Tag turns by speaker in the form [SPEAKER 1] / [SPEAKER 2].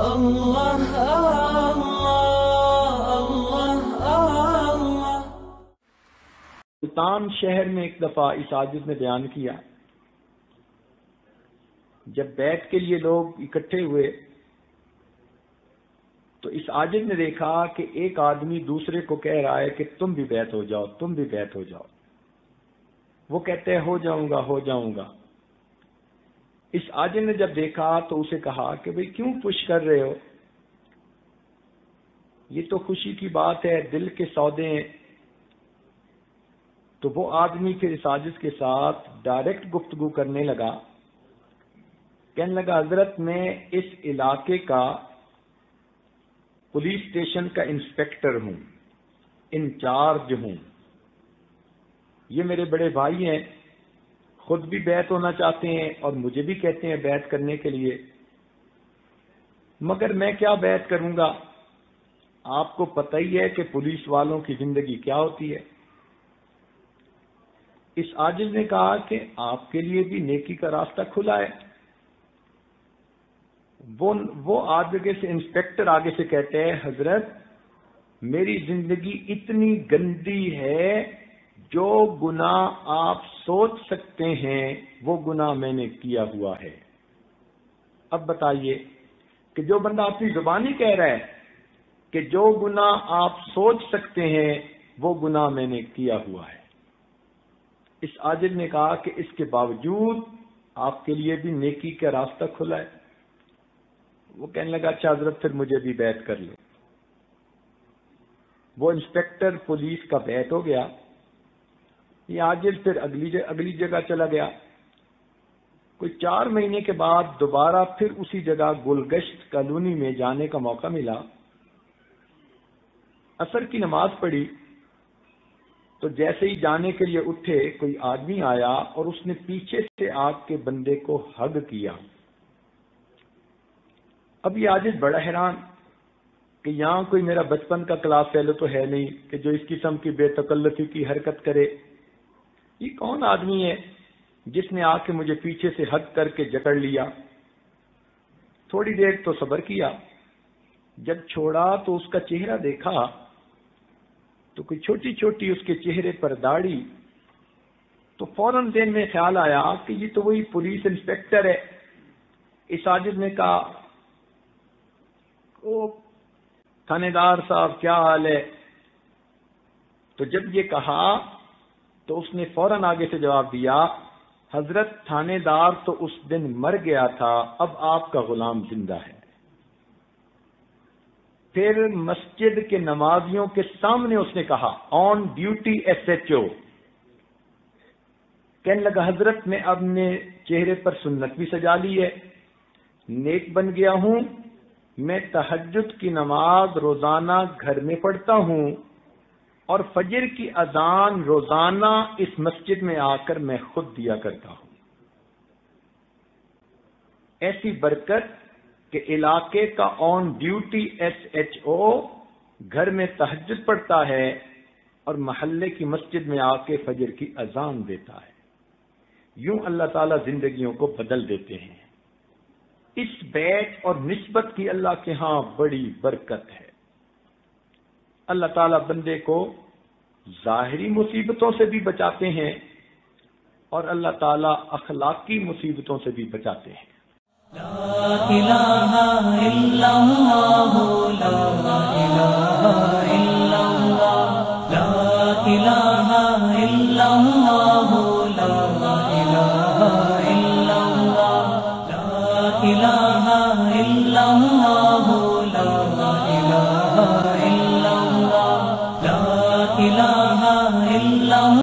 [SPEAKER 1] اللہ اللہ۔
[SPEAKER 2] ملتان شہر میں ایک دفعہ اس عاجز نے بیان کیا، جب بیعت کے لیے لوگ اکٹھے ہوئے تو اس عاجز نے دیکھا کہ ایک آدمی دوسرے کو کہہ رہا ہے کہ تم بھی بیعت ہو جاؤ، تم بھی بیعت ہو جاؤ۔ وہ کہتے ہیں ہو جاؤں گا، ہو جاؤں گا۔ اس عاجز نے جب دیکھا تو اسے کہا کہ بھئی کیوں پش کر رہے ہو، یہ تو خوشی کی بات ہے، دل کے سودے ہیں۔ تو وہ آدمی پھر اس عاجز کے ساتھ ڈائریکٹ گفتگو کرنے لگا، کہنے لگا حضرت میں اس علاقے کا پولیس اسٹیشن کا انسپیکٹر ہوں، انچارج ہوں، یہ میرے بڑے بھائی ہیں، خود بھی بیعت ہونا چاہتے ہیں اور مجھے بھی کہتے ہیں بیعت کرنے کے لیے، مگر میں کیا بیعت کروں گا، آپ کو پتہ ہی ہے کہ پولیس والوں کی زندگی کیا ہوتی ہے۔ اس عاجز نے کہا کہ آپ کے لیے بھی نیکی کا راستہ کھلا ہے۔ وہ آگے سے انسپیکٹر آگے سے کہتے ہیں حضرت میری زندگی اتنی گندی ہے، جو گناہ آپ سوچ سکتے ہیں وہ گناہ میں نے کیا ہوا ہے۔ اب بتائیے کہ جو بندہ اپنی زبانی کہہ رہا ہے کہ جو گناہ آپ سوچ سکتے ہیں وہ گناہ میں نے کیا ہوا ہے، اس عاجز نے کہا کہ اس کے باوجود آپ کے لیے بھی نیکی کا راستہ کھلا ہے۔ وہ کہنے لگا اچھا حضرت پھر مجھے بھی بیعت کر لو۔ وہ انسپیکٹر پولیس کا بیعت ہو گیا۔ یہ عاجز پھر اگلی جگہ چلا گیا۔ کوئی 4 مہینے کے بعد دوبارہ پھر اسی جگہ گلگشت کالونی میں جانے کا موقع ملا۔ عصر کی نماز پڑھی تو جیسے ہی جانے کے لیے اٹھے کوئی آدمی آیا اور اس نے پیچھے سے آ کے بندے کو ہگ کیا۔ اب یہ عاجز بڑا حیران کہ یہاں کوئی میرا بچپن کا کلاس فیلو تو ہے نہیں کہ جو اس قسم کی بے تکلفی کی حرکت کرے، یہ کون آدمی ہے جس نے آ کے مجھے پیچھے سے ہگ کر کے جکڑ لیا۔ تھوڑی دیر تو صبر کیا، جب چھوڑا تو اس کا چہرہ دیکھا تو کوئی چھوٹی چھوٹی اس کے چہرے پر داڑھی، تو فوراً ذہن میں خیال آیا کہ یہ تو وہی پولیس انسپیکٹر ہے۔ اس عاجز نے کہا او تھانے دار صاحب کیا حال ہے؟ تو جب یہ کہا تو اس نے فوراً آگے سے جواب دیا حضرت تھانے دار تو اس دن مر گیا تھا، اب آپ کا غلام زندہ ہے۔ پھر مسجد کے نمازیوں کے سامنے اس نے کہا آن ڈیوٹی SHO، کہنے لگا حضرت میں اب نے چہرے پر سنت بھی سجا لی ہے، نیک بن گیا ہوں، میں تہجد کی نماز روزانہ گھر میں پڑھتا ہوں اور فجر کی اذان روزانہ اس مسجد میں آ کر میں خود دیا کرتا ہوں۔ ایسی برکت کہ علاقے کا آن ڈیوٹی SHO گھر میں تہجد پڑھتا ہے اور محلے کی مسجد میں آ کے فجر کی اذان دیتا ہے۔ یوں اللہ تعالیٰ زندگیوں کو بدل دیتے ہیں۔ اس بیعت اور نسبت کی اللہ کے ہاں بڑی برکت ہے۔ اللہ تعالیٰ بندے کو ظاہری مصیبتوں سے بھی بچاتے ہیں اور اللہ تعالیٰ اخلاقی مصیبتوں سے بھی بچاتے ہیں۔
[SPEAKER 1] لا الہ الا اللہ، لا الہ الا اللہ، لا الہ الا اللہ، لا الہ الا اللہ، لا الہ الا اللہ، لا الہ الا اللہ، لا الہ الا اللہ۔